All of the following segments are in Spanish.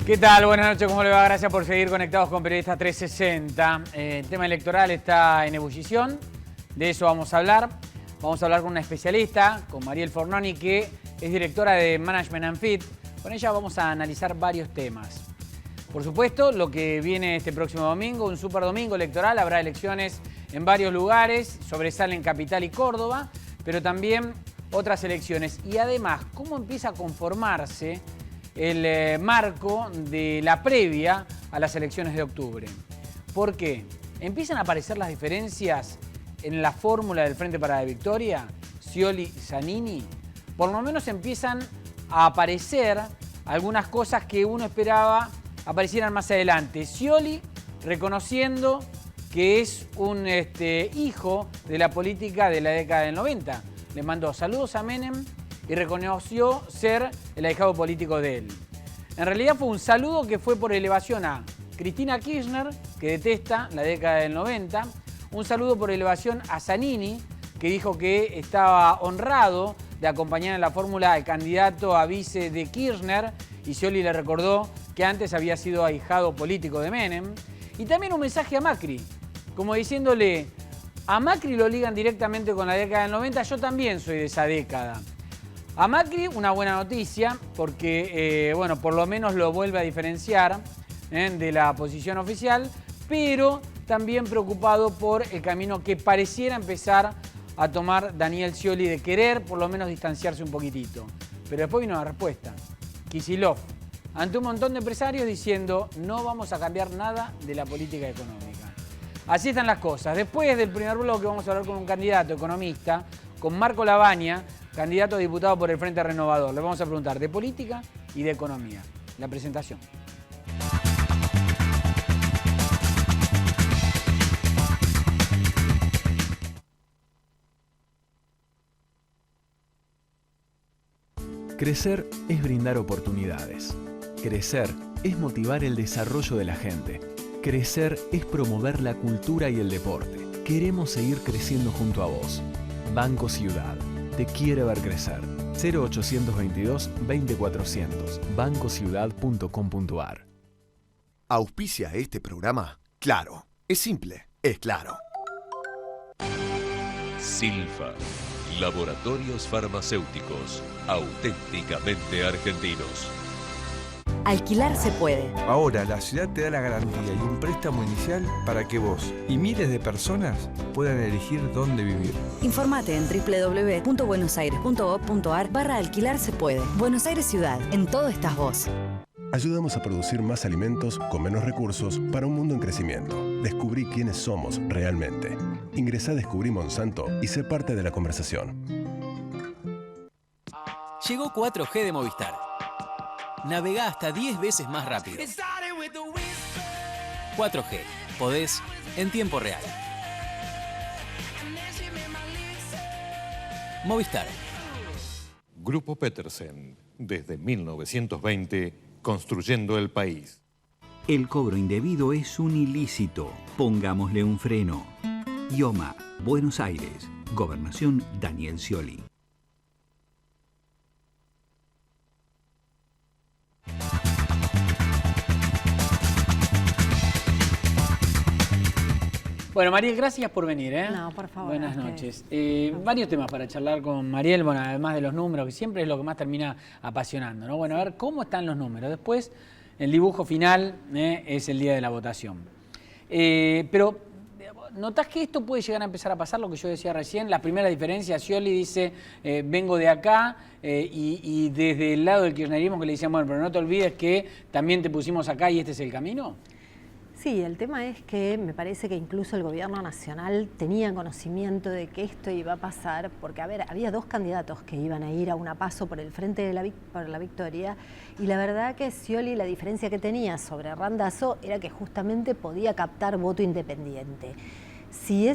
¿Qué tal? Buenas noches, ¿cómo le va? Gracias por seguir conectados con Periodista 360. El tema electoral está en ebullición, de eso vamos a hablar. Vamos a hablar con una especialista, con Mariel Fornoni, que es directora de Management and Fit. Con ella vamos a analizar varios temas. Por supuesto, lo que viene este próximo domingo, un super domingo electoral, habrá elecciones en varios lugares, sobresalen Capital y Córdoba, pero también otras elecciones. Y además, cómo empieza a conformarse el marco de la previa a las elecciones de octubre. ¿Por qué? Empiezan a aparecer las diferencias en la fórmula del Frente para la Victoria, Scioli-Zanini. Por lo menos empiezan a aparecer algunas cosas que uno esperaba aparecieran más adelante. Scioli reconociendo que es un hijo de la política de la década del 90. Le mandó saludos a Menem y reconoció ser el ahijado político de él. En realidad fue un saludo que fue por elevación a Cristina Kirchner, que detesta la década del 90, un saludo por elevación a Zanini, que dijo que estaba honrado de acompañar en la fórmula al candidato a vice de Kirchner, y Scioli le recordó que antes había sido ahijado político de Menem. Y también un mensaje a Macri, como diciéndole, a Macri lo ligan directamente con la década del 90, yo también soy de esa década. A Macri una buena noticia, porque bueno, por lo menos lo vuelve a diferenciar de la posición oficial, pero también preocupado por el camino que pareciera empezar a tomar Daniel Scioli de querer por lo menos distanciarse un poquitito. Pero después vino la respuesta. Kicillof, ante un montón de empresarios diciendo no vamos a cambiar nada de la política económica. Así están las cosas. Después del primer bloque vamos a hablar con un candidato economista, con Marco Lavagna, candidato a diputado por el Frente Renovador. Le vamos a preguntar de política y de economía. La presentación. Crecer es brindar oportunidades. Crecer es motivar el desarrollo de la gente. Crecer es promover la cultura y el deporte. Queremos seguir creciendo junto a vos. Banco Ciudad. Te quiere ver crecer. 0822 20400. bancociudad.com.ar. ¿Auspicia este programa? Claro. Es simple. Es claro. Silfa. Laboratorios farmacéuticos. Auténticamente argentinos. Alquilar se puede. Ahora la ciudad te da la garantía y un préstamo inicial para que vos y miles de personas puedan elegir dónde vivir. Informate en www.buenosaires.gov.ar/alquilar se puede. Buenos Aires Ciudad. En todo estás vos. Ayudamos a producir más alimentos con menos recursos para un mundo en crecimiento. Descubrí quiénes somos realmente. Ingresá a Descubrí Monsanto y sé parte de la conversación. Llegó 4G de Movistar. Navegá hasta 10 veces más rápido. 4G. Podés en tiempo real. Movistar. Grupo Petersen. Desde 1920, construyendo el país. El cobro indebido es un ilícito. Pongámosle un freno. IOMA, Buenos Aires. Gobernación Daniel Scioli. Bueno, Mariel, gracias por venir. No, por favor. Buenas noches. Varios temas para charlar con Mariel, bueno, además de los números, que siempre es lo que más termina apasionando, ¿no? Bueno, a ver cómo están los números. Después, el dibujo final es el día de la votación. Pero, ¿notás que esto puede llegar a empezar a pasar, lo que yo decía recién? La primera diferencia, Scioli dice, vengo de acá, y desde el lado del kirchnerismo que le decían, bueno, pero no te olvides que también te pusimos acá y este es el camino. Sí, el tema es que me parece que incluso el gobierno nacional tenía conocimiento de que esto iba a pasar, porque, a ver, había dos candidatos que iban a ir a una paso por el Frente por la Victoria, y la verdad que Scioli, la diferencia que tenía sobre Randazzo era que justamente podía captar voto independiente. Si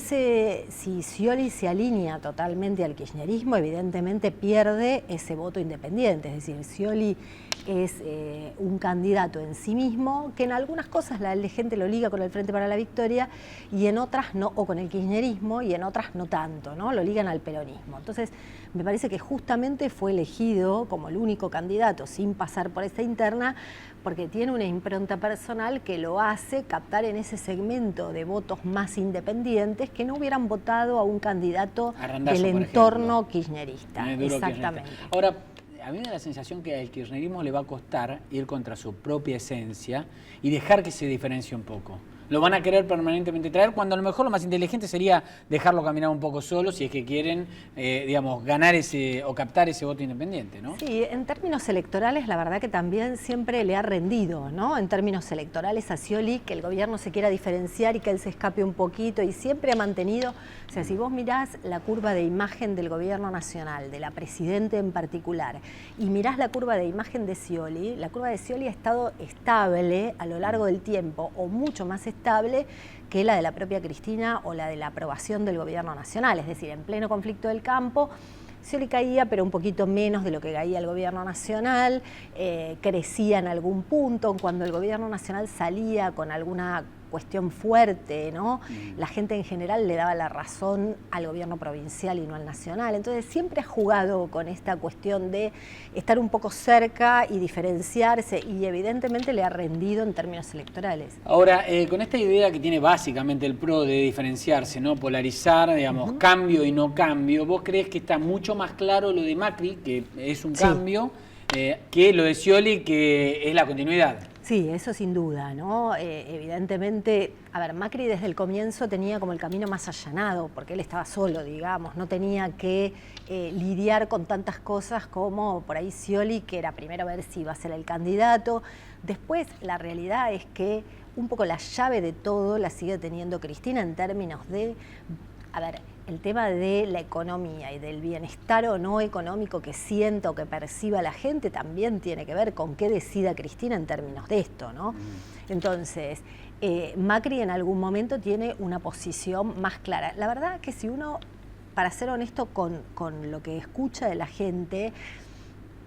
Scioli se alinea totalmente al kirchnerismo, evidentemente pierde ese voto independiente. Es decir, Scioli es un candidato en sí mismo, que en algunas cosas la gente lo liga con el Frente para la Victoria y en otras no, o con el kirchnerismo, y en otras no tanto, ¿no? Lo ligan al peronismo. Entonces, me parece que justamente fue elegido como el único candidato sin pasar por esta interna, porque tiene una impronta personal que lo hace captar en ese segmento de votos más independientes que no hubieran votado a un candidato Arrandazo, del entorno kirchnerista. Exactamente. Kirchnerista. Ahora, a mí me da la sensación que al kirchnerismo le va a costar ir contra su propia esencia y dejar que se diferencie un poco. Lo van a querer permanentemente traer, cuando a lo mejor lo más inteligente sería dejarlo caminar un poco solo si es que quieren, digamos, ganar ese o captar ese voto independiente, ¿no? Sí, en términos electorales la verdad que también siempre le ha rendido, ¿no? En términos electorales a Scioli, que el gobierno se quiera diferenciar y que él se escape un poquito, y siempre ha mantenido, o sea, si vos mirás la curva de imagen del gobierno nacional, de la presidenta en particular, y mirás la curva de imagen de Scioli, la curva de Scioli ha estado estable a lo largo del tiempo, o mucho más estable que la de la propia Cristina o la de la aprobación del gobierno nacional. Es decir, en pleno conflicto del campo, Scioli caía, pero un poquito menos de lo que caía el gobierno nacional, crecía en algún punto. Cuando el gobierno nacional salía con alguna cuestión fuerte, ¿no? La gente en general le daba la razón al gobierno provincial y no al nacional. Entonces siempre ha jugado con esta cuestión de estar un poco cerca y diferenciarse, y evidentemente le ha rendido en términos electorales. Ahora, con esta idea que tiene básicamente el PRO de diferenciarse, ¿no? Polarizar, digamos, cambio y no cambio, ¿vos crees que está mucho más claro lo de Macri, que es un cambio, que lo de Scioli, que es la continuidad? Sí, eso sin duda, ¿no? Evidentemente, a ver, Macri desde el comienzo tenía como el camino más allanado, porque él estaba solo, digamos, no tenía que lidiar con tantas cosas como por ahí Scioli, que era primero ver si iba a ser el candidato. Después, la realidad es que un poco la llave de todo la sigue teniendo Cristina en términos de, a ver, el tema de la economía y del bienestar o no económico que sienta o que perciba la gente también tiene que ver con qué decida Cristina en términos de esto, ¿no? Entonces, Macri en algún momento tiene una posición más clara. La verdad que si uno, para ser honesto con lo que escucha de la gente,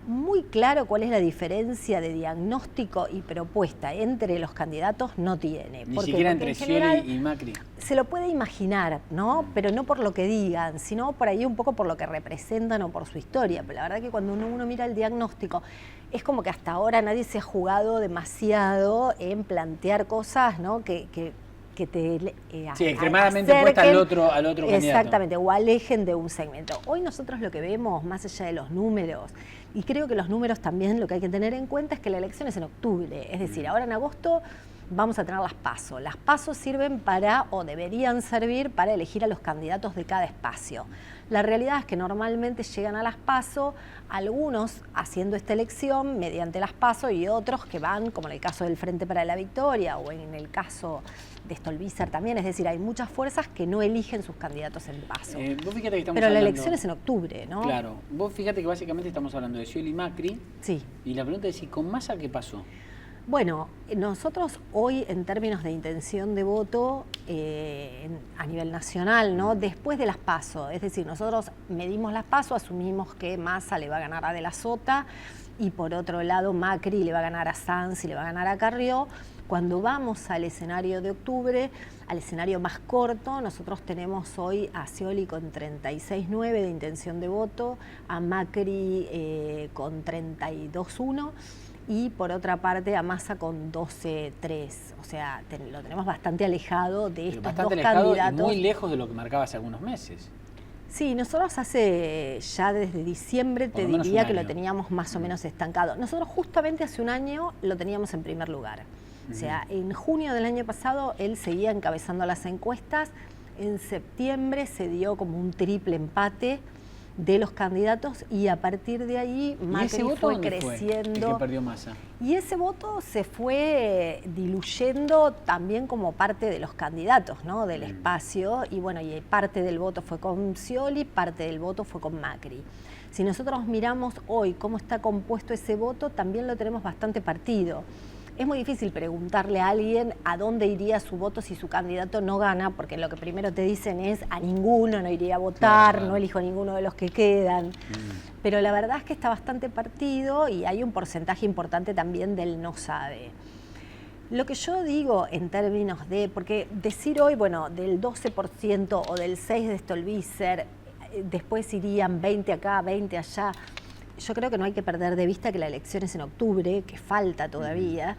muy claro cuál es la diferencia de diagnóstico y propuesta entre los candidatos no tiene. Ni siquiera entre Scioli y Macri. Se lo puede imaginar, ¿no? Pero no por lo que digan, sino por ahí un poco por lo que representan o por su historia. Pero la verdad que cuando uno mira el diagnóstico, es como que hasta ahora nadie se ha jugado demasiado en plantear cosas, ¿no? que te sí, extremadamente opuesta al otro candidato. Exactamente, o alejen de un segmento. Hoy nosotros lo que vemos, más allá de los números, y creo que los números también lo que hay que tener en cuenta es que la elección es en octubre, es decir, ahora en agosto vamos a tener las PASO. Las PASO sirven para, o deberían servir para elegir a los candidatos de cada espacio. La realidad es que normalmente llegan a las PASO algunos haciendo esta elección mediante las PASO y otros que van, como en el caso del Frente para la Victoria o en el caso de Stolbizer también, es decir, hay muchas fuerzas que no eligen sus candidatos en PASO. Vos fíjate que estamos Pero hablando, la elección es en octubre, ¿no? Claro, vos fíjate que básicamente estamos hablando de Scioli y Macri. Sí. Y la pregunta es, ¿y con Massa qué pasó? Bueno, nosotros hoy en términos de intención de voto a nivel nacional, ¿no? Después de las PASO, es decir, nosotros medimos las PASO, asumimos que Massa le va a ganar a De la Sota y por otro lado Macri le va a ganar a Sanz y le va a ganar a Carrió. Cuando vamos al escenario de octubre, al escenario más corto, nosotros tenemos hoy a Scioli con 36,9 de intención de voto, a Macri con 32,1 y por otra parte a Massa con 12,3. O sea, lo tenemos bastante alejado de estos dos candidatos. Y muy lejos de lo que marcaba hace algunos meses. Sí, nosotros hace ya desde diciembre te diría que lo teníamos más o menos estancado. Nosotros justamente hace un año lo teníamos en primer lugar. O sea, en junio del año pasado él seguía encabezando las encuestas. En septiembre se dio como un triple empate de los candidatos y a partir de ahí Macri fue creciendo. ¿El que perdió Massa? Y ese voto se fue diluyendo también como parte de los candidatos, ¿no? Del espacio. Y bueno, y parte del voto fue con Scioli, parte del voto fue con Macri. Si nosotros miramos hoy cómo está compuesto ese voto, también lo tenemos bastante partido. es muy difícil preguntarle a alguien a dónde iría su voto si su candidato no gana, porque lo que primero te dicen es a ninguno, no iría a votar, claro, no elijo ninguno de los que quedan. Pero la verdad es que está bastante partido y hay un porcentaje importante también del no sabe. Lo que yo digo en términos de, porque decir hoy, bueno, del 12% o del 6% de Stolbizer, después irían 20 acá, 20 allá, yo creo que no hay que perder de vista que la elección es en octubre, que falta todavía,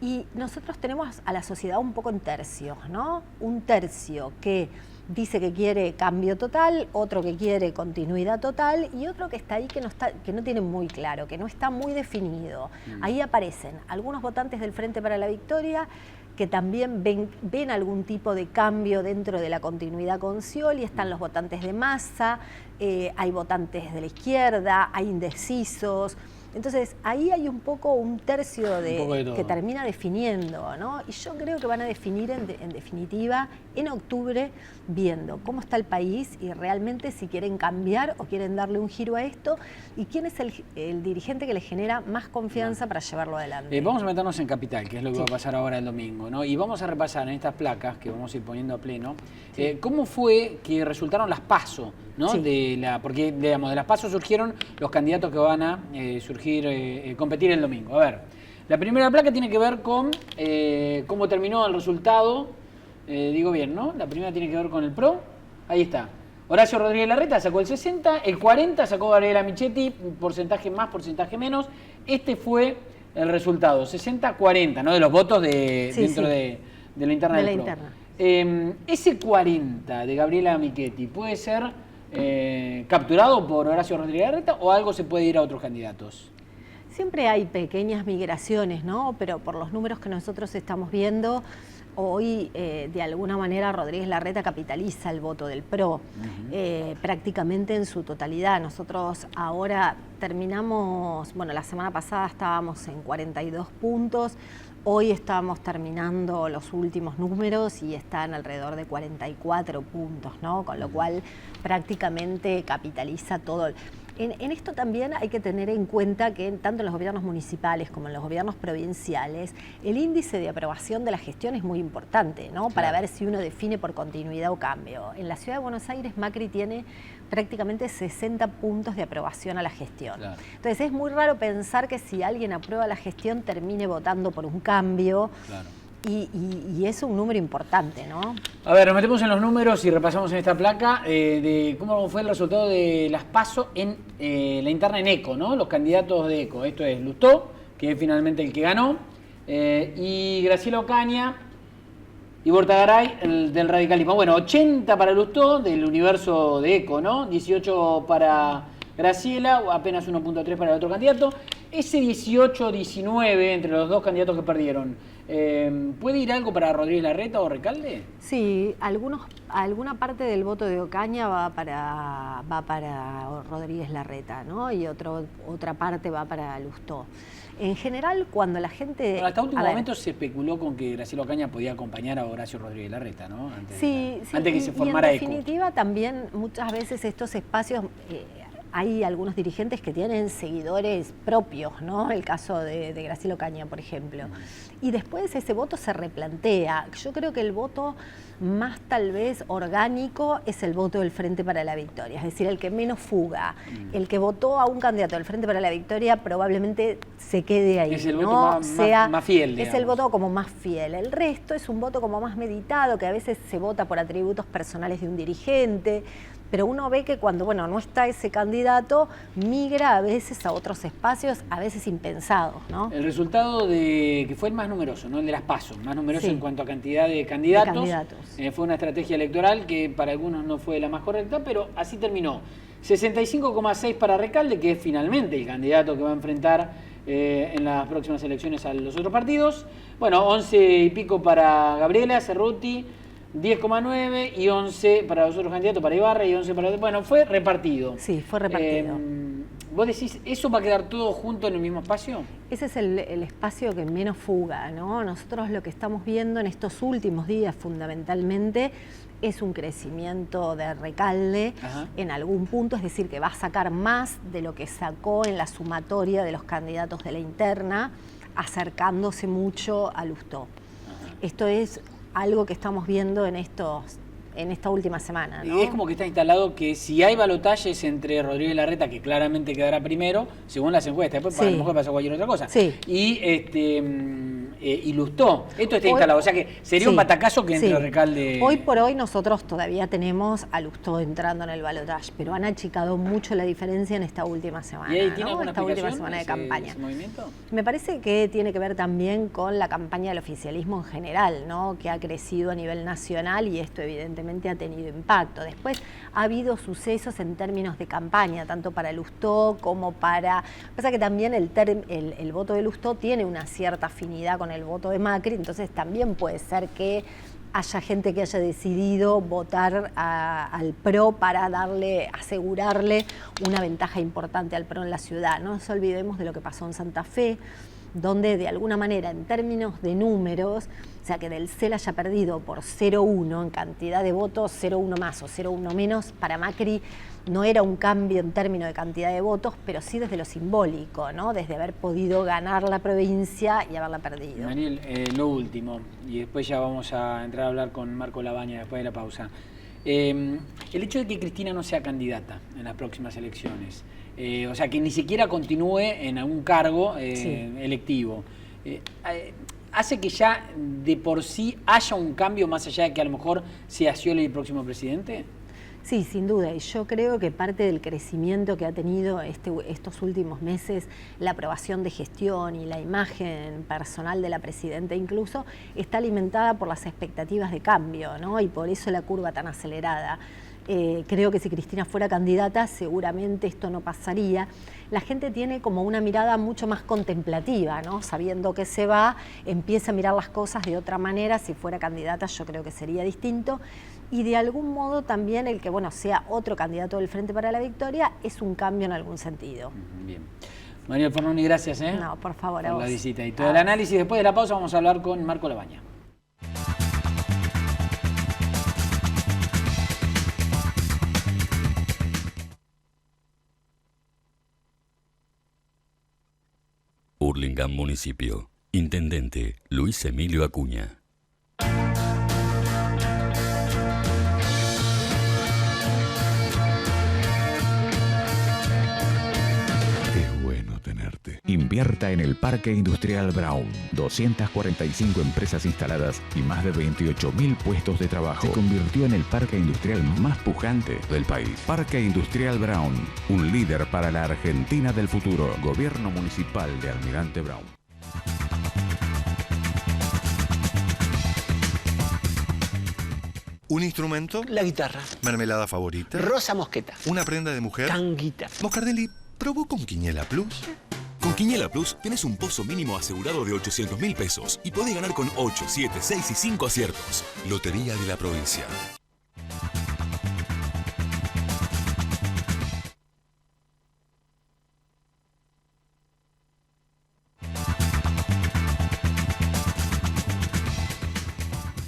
y nosotros tenemos a la sociedad un poco en tercios, ¿no? Un tercio que dice que quiere cambio total, otro que quiere continuidad total y otro que está ahí que no tiene muy claro, que no está muy definido. Ahí aparecen algunos votantes del Frente para la Victoria que también ven algún tipo de cambio dentro de la continuidad con Scioli, están los votantes de Massa, hay votantes de la izquierda, hay indecisos. Entonces, ahí hay un poco un tercio que termina definiendo, ¿no? Y yo creo que van a definir en definitiva en octubre, viendo cómo está el país y realmente si quieren cambiar o quieren darle un giro a esto y quién es el dirigente que les genera más confianza para llevarlo adelante. Vamos a meternos en Capital, que es lo que va a pasar ahora el domingo, ¿no? Y vamos a repasar en estas placas que vamos a ir poniendo a pleno, cómo fue que resultaron las PASO, ¿no? Porque, digamos, de las PASO surgieron los candidatos que van a competir el domingo. A ver, la primera placa tiene que ver con cómo terminó el resultado, digo bien, ¿no? La primera tiene que ver con el PRO, ahí está. Horacio Rodríguez Larreta sacó el 60, el 40 sacó Gabriela Michetti, porcentaje más, porcentaje menos. Este fue el resultado, 60-40, ¿no? De los votos dentro de la interna del PRO. Ese 40 de Gabriela Michetti puede ser capturado por Horacio Rodríguez Larreta o algo se puede ir a otros candidatos. Siempre hay pequeñas migraciones, ¿no? Pero por los números que nosotros estamos viendo, hoy de alguna manera Rodríguez Larreta capitaliza el voto del PRO, prácticamente en su totalidad. Nosotros ahora terminamos, bueno, la semana pasada estábamos en 42 puntos, hoy estamos terminando los últimos números y están alrededor de 44 puntos, ¿no? Con lo cual prácticamente capitaliza todo. En esto también hay que tener en cuenta que tanto en los gobiernos municipales como en los gobiernos provinciales, el índice de aprobación de la gestión es muy importante, ¿no? Para ver si uno define por continuidad o cambio. En la Ciudad de Buenos Aires, Macri tiene prácticamente 60 puntos de aprobación a la gestión. Claro. Entonces es muy raro pensar que si alguien aprueba la gestión termine votando por un cambio. Claro. Y es un número importante, ¿no? A ver, nos metemos en los números y repasamos en esta placa de cómo fue el resultado de las PASO en la interna en ECO, ¿no? Los candidatos de ECO. Esto es Lustó, que es finalmente el que ganó, y Graciela Ocaña y Bortagaray, el del radicalismo. Bueno, 80 para Lustó, del universo de ECO, ¿no? 18 para Graciela, apenas 1.3 para el otro candidato. Ese 18-19 entre los dos candidatos que perdieron, ¿puede ir algo para Rodríguez Larreta o Recalde? Sí, alguna parte del voto de Ocaña va para Rodríguez Larreta, ¿no? Y otra parte va para Lustó. En general, cuando la gente... Bueno, hasta último momento se especuló con que Graciela Ocaña podía acompañar a Horacio Rodríguez Larreta, ¿no? Antes que se formara ECO. En definitiva, también muchas veces estos espacios... hay algunos dirigentes que tienen seguidores propios, ¿no? El caso de Graciela Ocaña, por ejemplo. Y después ese voto se replantea. Yo creo que el voto más tal vez orgánico es el voto del Frente para la Victoria, es decir, el que menos fuga. El que votó a un candidato del Frente para la Victoria probablemente se quede ahí. Es el voto más fiel, digamos. Es el voto como más fiel. El resto es un voto como más meditado, que a veces se vota por atributos personales de un dirigente. Pero uno ve que cuando no está ese candidato, migra a veces a otros espacios, a veces impensados, ¿no? El resultado que fue el más numeroso, ¿no? El de las PASO, más numeroso en cuanto a cantidad de candidatos. Fue una estrategia electoral que para algunos no fue la más correcta, pero así terminó. 65,6 para Recalde, que es finalmente el candidato que va a enfrentar en las próximas elecciones a los otros partidos. Bueno, 11 y pico para Gabriela Cerruti, 10,9 y 11 para los otros candidatos, para Ibarra y 11 para... Bueno, fue repartido. Sí, fue repartido. ¿Vos decís, eso va a quedar todo junto en el mismo espacio? Ese es el espacio que menos fuga, ¿no? Nosotros lo que estamos viendo en estos últimos días fundamentalmente es un crecimiento de Recalde en algún punto, es decir, que va a sacar más de lo que sacó en la sumatoria de los candidatos de la interna. acercándose mucho a Lustó. Esto es algo que estamos viendo en esta última semana, ¿no? Y es como que está instalado que si hay balotajes entre Rodríguez Larreta, que claramente quedará primero, según las encuestas, después a lo mejor pasa cualquier otra cosa, y Lustó, esto está instalado, o sea que sería un batacazo que entre Recalde... Hoy por hoy nosotros todavía tenemos a Lustó entrando en el balotaje, pero han achicado mucho la diferencia en esta última semana, ¿Y ahí tiene ¿no? alguna Esta última explicación semana de campaña. ese movimiento? Me parece que tiene que ver también con la campaña del oficialismo en general, ¿no? Que ha crecido a nivel nacional y esto evidentemente ha tenido impacto. Después ha habido sucesos en términos de campaña, tanto para Lustó como para... Pasa que también el voto de Lustó tiene una cierta afinidad con el voto de Macri, entonces también puede ser que haya gente que haya decidido votar al PRO para asegurarle una ventaja importante al PRO en la ciudad. No nos olvidemos de lo que pasó en Santa Fe, donde de alguna manera en términos de números, o sea que del CEL haya perdido por 0,1 en cantidad de votos, 0,1 más o 0,1 menos, para Macri no era un cambio en términos de cantidad de votos, pero sí desde lo simbólico, ¿no? Desde haber podido ganar la provincia y haberla perdido. Mariel, lo último, y después ya vamos a entrar a hablar con Marco Labaña después de la pausa. El hecho de que Cristina no sea candidata en las próximas elecciones, o sea, que ni siquiera continúe en algún cargo electivo, ¿hace que ya de por sí haya un cambio más allá de que a lo mejor sea Scioli el próximo presidente? Sí, sin duda, y yo creo que parte del crecimiento que ha tenido estos últimos meses, la aprobación de gestión y la imagen personal de la presidenta incluso, está alimentada por las expectativas de cambio, ¿no? Y por eso la curva tan acelerada. Creo que si Cristina fuera candidata seguramente esto no pasaría. La gente tiene como una mirada mucho más contemplativa, ¿no? Sabiendo que se va, empieza a mirar las cosas de otra manera. Si fuera candidata yo creo que sería distinto. Y de algún modo también el que sea otro candidato del Frente para la Victoria es un cambio en algún sentido. Bien. Mariel Fornoni, gracias. No, por favor, a por vos. la visita y todo el análisis. Después de la pausa vamos a hablar con Marco Labaña. Hurlingham Municipio. Intendente Luis Emilio Acuña. Qué bueno tenerte. Invierta en el Parque Industrial Brown. 245 empresas instaladas y más de 28.000 puestos de trabajo. Se convirtió en el parque industrial más pujante del país. Parque Industrial Brown, un líder para la Argentina del futuro. Gobierno Municipal de Almirante Brown. ¿Un instrumento? La guitarra. ¿Mermelada favorita? Rosa mosqueta. ¿Una prenda de mujer? Tanguita. Moscardelli, ¿probó con Quiniela Plus? Con Quiniela Plus tenés un pozo mínimo asegurado de 800.000 pesos y podés ganar con 8, 7, 6 y 5 aciertos. Lotería de la Provincia.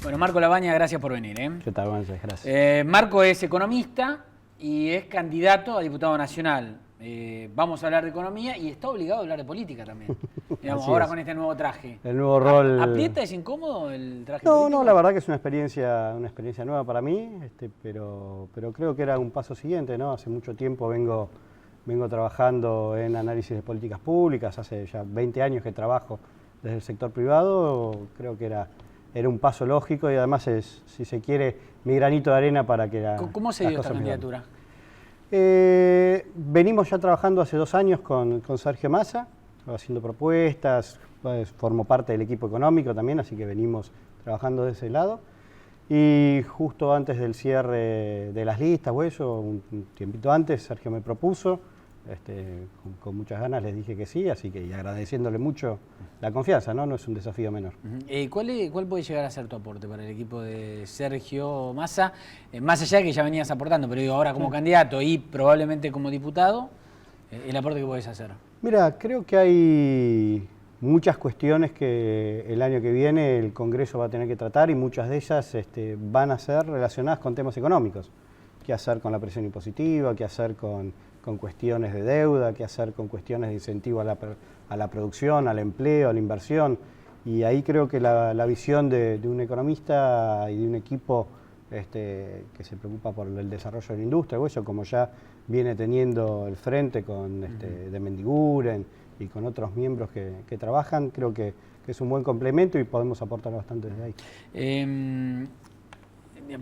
Bueno, Marco Labaña, gracias por venir. ¿Qué tal, González? Gracias. Marco es economista y es candidato a diputado nacional. Vamos a hablar de economía y está obligado a hablar de política también. Digamos, ahora con este nuevo traje. El nuevo rol. ¿Aprieta? ¿Es incómodo el traje político? No, la verdad que es una experiencia nueva para mí, pero creo que era un paso siguiente, ¿no? Hace mucho tiempo vengo trabajando en análisis de políticas públicas, hace ya 20 años que trabajo desde el sector privado, creo que era un paso lógico y además es, si se quiere, mi granito de arena para que ¿Cómo se dio esta candidatura? Venimos ya trabajando hace 2 años con Sergio Massa, haciendo propuestas, formo parte del equipo económico también, así que venimos trabajando de ese lado. Y justo antes del cierre de las listas o eso, un tiempito antes, Sergio me propuso, con muchas ganas les dije que sí, así que y agradeciéndole mucho la confianza, ¿no? No es un desafío menor. ¿Cuál puede llegar a ser tu aporte para el equipo de Sergio Massa? Más allá de que ya venías aportando, pero digo, ahora como candidato y probablemente como diputado, el aporte que podés hacer. Mira, creo que hay muchas cuestiones que el año que viene el Congreso va a tener que tratar y muchas de ellas van a ser relacionadas con temas económicos. ¿Qué hacer con la presión impositiva? ¿Qué hacer con con cuestiones de deuda, qué hacer con cuestiones de incentivo a la producción, al empleo, a la inversión. Y ahí creo que la visión de un economista y de un equipo que se preocupa por el desarrollo de la industria, o eso como ya viene teniendo el frente con de Mendiguren y con otros miembros que trabajan, creo que es un buen complemento y podemos aportar bastante desde ahí.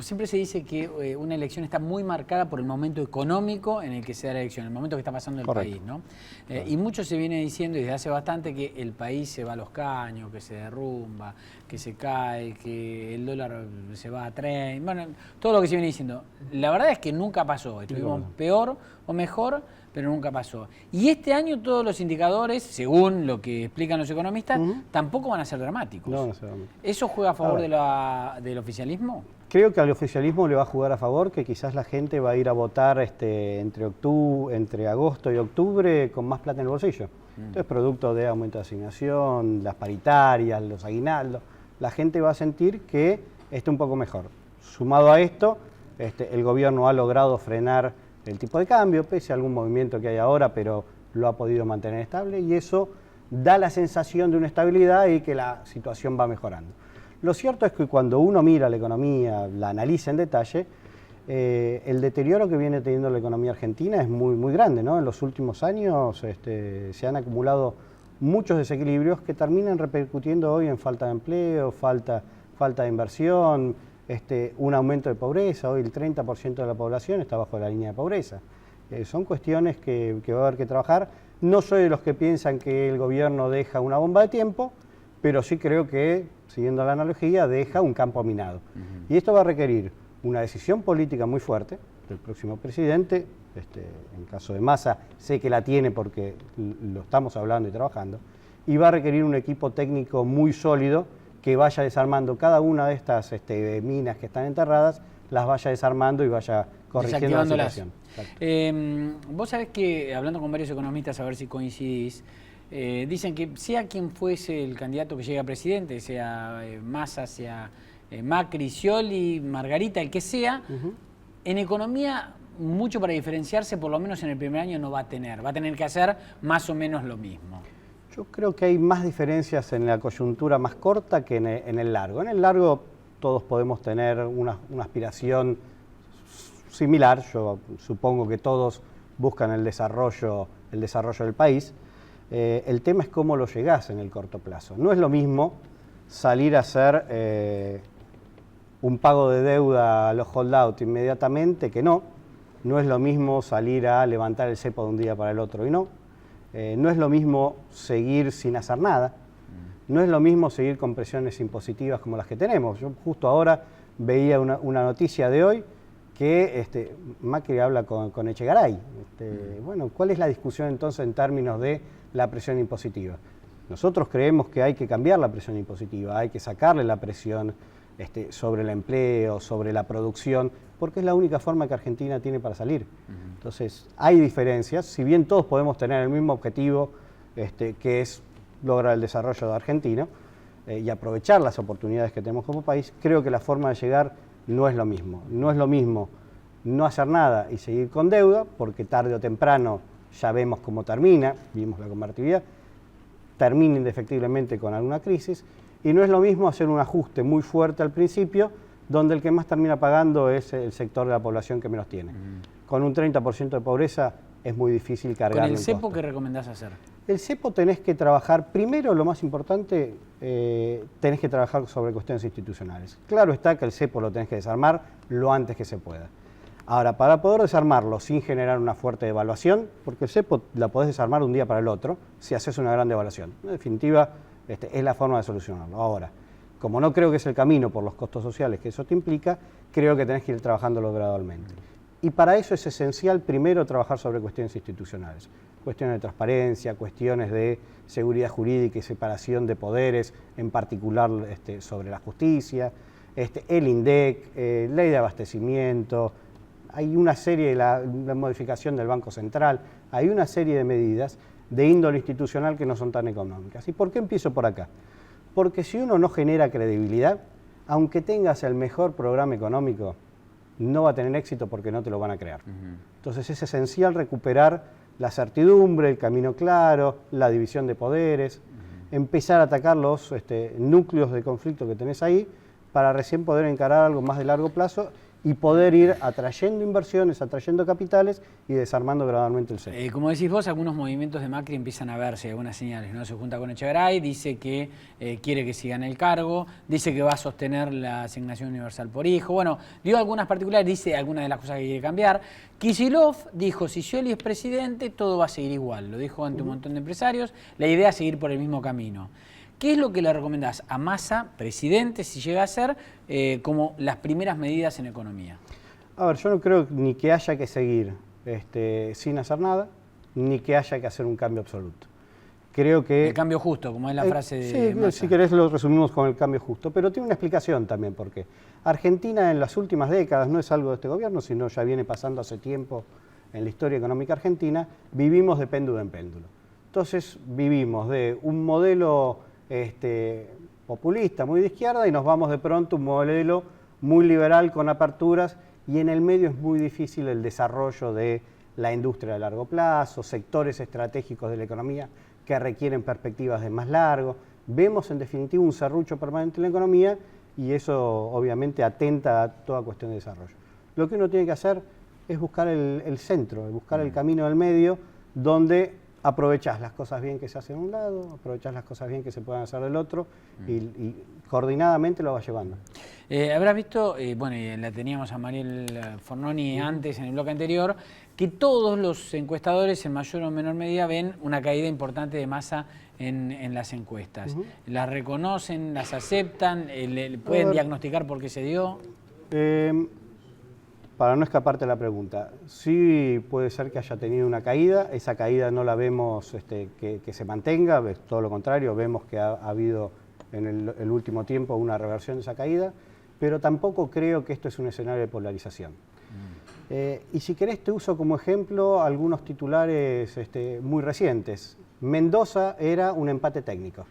Siempre se dice que una elección está muy marcada por el momento económico en el que se da la elección, el momento que está pasando el país, ¿no? Y mucho se viene diciendo desde hace bastante que el país se va a los caños, que se derrumba, que se cae, que el dólar se va a 30, bueno, todo lo que se viene diciendo. La verdad es que nunca pasó, estuvimos peor o mejor, pero nunca pasó. Y este año todos los indicadores, según lo que explican los economistas, tampoco van a ser dramáticos. No van a ser dramáticos. ¿Eso juega a favor del oficialismo? Creo que al oficialismo le va a jugar a favor, que quizás la gente va a ir a votar entre agosto y octubre con más plata en el bolsillo. Entonces, producto de aumento de asignación, las paritarias, los aguinaldos, la gente va a sentir que está un poco mejor. Sumado a esto, el gobierno ha logrado frenar el tipo de cambio, pese a algún movimiento que hay ahora, pero lo ha podido mantener estable y eso da la sensación de una estabilidad y que la situación va mejorando. Lo cierto es que cuando uno mira la economía, la analiza en detalle, el deterioro que viene teniendo la economía argentina es muy, muy grande, ¿no? En los últimos años se han acumulado muchos desequilibrios que terminan repercutiendo hoy en falta de empleo, falta de inversión, un aumento de pobreza. Hoy el 30% de la población está bajo la línea de pobreza. Son cuestiones que va a haber que trabajar. No soy de los que piensan que el gobierno deja una bomba de tiempo, pero sí creo que, siguiendo la analogía, deja un campo minado. Y esto va a requerir una decisión política muy fuerte del próximo presidente. En caso de Massa, sé que la tiene porque lo estamos hablando y trabajando. Y va a requerir un equipo técnico muy sólido que vaya desarmando cada una de estas minas que están enterradas, las vaya desarmando y vaya corrigiendo la situación. Vos sabés que, hablando con varios economistas, a ver si coincidís, dicen que sea quien fuese el candidato que llegue a presidente, sea Massa, sea Macri, Scioli, Margarita, el que sea, en economía mucho para diferenciarse, por lo menos en el primer año no va a tener que hacer más o menos lo mismo. Yo creo que hay más diferencias en la coyuntura más corta que en el largo. En el largo todos podemos tener una aspiración similar, yo supongo que todos buscan el desarrollo del país. El tema es cómo lo llegás en el corto plazo. No es lo mismo salir a hacer un pago de deuda a los holdout inmediatamente que no. No es lo mismo salir a levantar el cepo de un día para el otro y no. No es lo mismo seguir sin hacer nada. No es lo mismo seguir con presiones impositivas como las que tenemos. Yo justo ahora veía una noticia de hoy que Macri habla con Echegaray. Bueno, ¿cuál es la discusión entonces en términos de la presión impositiva? Nosotros creemos que hay que cambiar la presión impositiva, hay que sacarle la presión sobre el empleo, sobre la producción, porque es la única forma que Argentina tiene para salir. Entonces, hay diferencias, si bien todos podemos tener el mismo objetivo, que es lograr el desarrollo de Argentina y aprovechar las oportunidades que tenemos como país, creo que la forma de llegar no es lo mismo. No es lo mismo no hacer nada y seguir con deuda, porque tarde o temprano ya vemos cómo termina, vimos la convertibilidad, termina indefectiblemente con alguna crisis, y no es lo mismo hacer un ajuste muy fuerte al principio, donde el que más termina pagando es el sector de la población que menos tiene. Con un 30% de pobreza es muy difícil cargar. ¿Con el cepo qué recomendás hacer? El cepo tenés que trabajar, primero lo más importante, tenés que trabajar sobre cuestiones institucionales. Claro está que el cepo lo tenés que desarmar lo antes que se pueda. Ahora, para poder desarmarlo sin generar una fuerte devaluación, porque el cepo la podés desarmar de un día para el otro si haces una gran devaluación. En definitiva, es la forma de solucionarlo. Ahora, como no creo que es el camino por los costos sociales que eso te implica, creo que tenés que ir trabajándolo gradualmente. Y para eso es esencial primero trabajar sobre cuestiones institucionales, cuestiones de transparencia, cuestiones de seguridad jurídica y separación de poderes, en particular sobre la justicia, el INDEC, ley de abastecimiento, hay una serie de la modificación del Banco Central, hay una serie de medidas de índole institucional que no son tan económicas. ¿Y por qué empiezo por acá? Porque si uno no genera credibilidad, aunque tengas el mejor programa económico, no va a tener éxito porque no te lo van a crear. Entonces es esencial recuperar la certidumbre, el camino claro, la división de poderes, empezar a atacar los núcleos de conflicto que tenés ahí para recién poder encarar algo más de largo plazo y poder ir atrayendo inversiones, atrayendo capitales y desarmando gradualmente el sector. Como decís vos, algunos movimientos de Macri empiezan a verse, algunas señales, ¿no? Se junta con Echegaray, dice que quiere que siga en el cargo, dice que va a sostener la asignación universal por hijo. Bueno, dio algunas particulares, dice algunas de las cosas que quiere cambiar. Kicillof dijo, si Scioli es presidente, todo va a seguir igual. Lo dijo ante un montón de empresarios. La idea es seguir por el mismo camino. ¿Qué es lo que le recomendás a Massa, presidente, si llega a ser, como las primeras medidas en economía? A ver, yo no creo ni que haya que seguir sin hacer nada, ni que haya que hacer un cambio absoluto. Creo que... El cambio justo, como es la frase de Massa. Si querés lo resumimos con el cambio justo, pero tiene una explicación también porque Argentina en las últimas décadas, no es algo de este gobierno, sino ya viene pasando hace tiempo en la historia económica argentina, vivimos de péndulo en péndulo. Entonces vivimos de un modelo populista, muy de izquierda, y nos vamos de pronto a un modelo muy liberal con aperturas, y en el medio es muy difícil el desarrollo de la industria de largo plazo, sectores estratégicos de la economía que requieren perspectivas de más largo. Vemos en definitiva un serrucho permanente en la economía y eso obviamente atenta a toda cuestión de desarrollo. Lo que uno tiene que hacer es buscar el centro, buscar el camino del medio donde aprovechás las cosas bien que se hacen de un lado, aprovechás las cosas bien que se puedan hacer del otro y coordinadamente lo vas llevando. Habrás visto, bueno, y la teníamos a Mariel Fornoni antes en el bloque anterior, que todos los encuestadores en mayor o menor medida ven una caída importante de Massa en las encuestas. ¿Las reconocen, las aceptan, pueden diagnosticar por qué se dio? Para no escaparte de la pregunta, sí puede ser que haya tenido una caída, esa caída no la vemos que se mantenga, todo lo contrario, vemos que ha habido en el último tiempo una reversión de esa caída, pero tampoco creo que esto es un escenario de polarización. Y si querés te uso como ejemplo algunos titulares muy recientes. Mendoza era un empate técnico,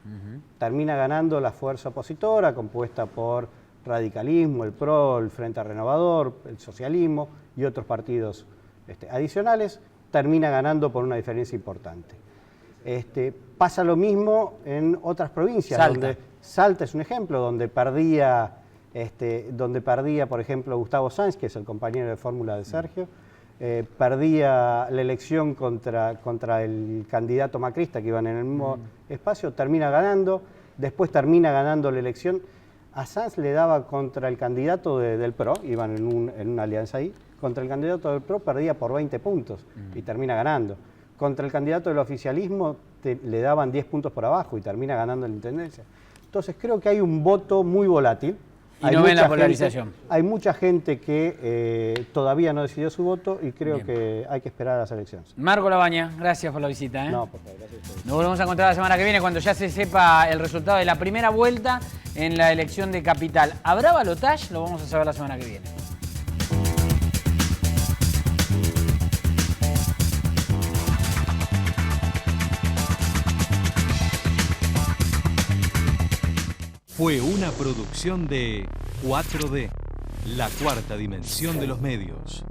termina ganando la fuerza opositora compuesta por radicalismo, el PRO, el Frente Renovador, el socialismo y otros partidos adicionales, termina ganando por una diferencia importante. Pasa lo mismo en otras provincias. Donde Salta es un ejemplo, donde perdía, por ejemplo, Gustavo Sáenz, que es el compañero de fórmula de Sergio, perdía la elección contra el candidato macrista, que iban en el mismo espacio, termina ganando, después termina ganando la elección. A Sanz le daba contra el candidato del PRO, iban en una alianza ahí, contra el candidato del PRO perdía por 20 puntos y termina ganando. Contra el candidato del oficialismo le daban 10 puntos por abajo y termina ganando la intendencia. Entonces creo que hay un voto muy volátil. Y no ven la polarización. Hay mucha gente que todavía no decidió su voto y creo que hay que esperar a las elecciones. Marco Labaña, gracias por la visita. No, por favor, gracias a ustedes. Nos volvemos a encontrar la semana que viene cuando ya se sepa el resultado de la primera vuelta en la elección de Capital. ¿Habrá balotaje? Lo vamos a saber la semana que viene. Fue una producción de 4D, la cuarta dimensión de los medios.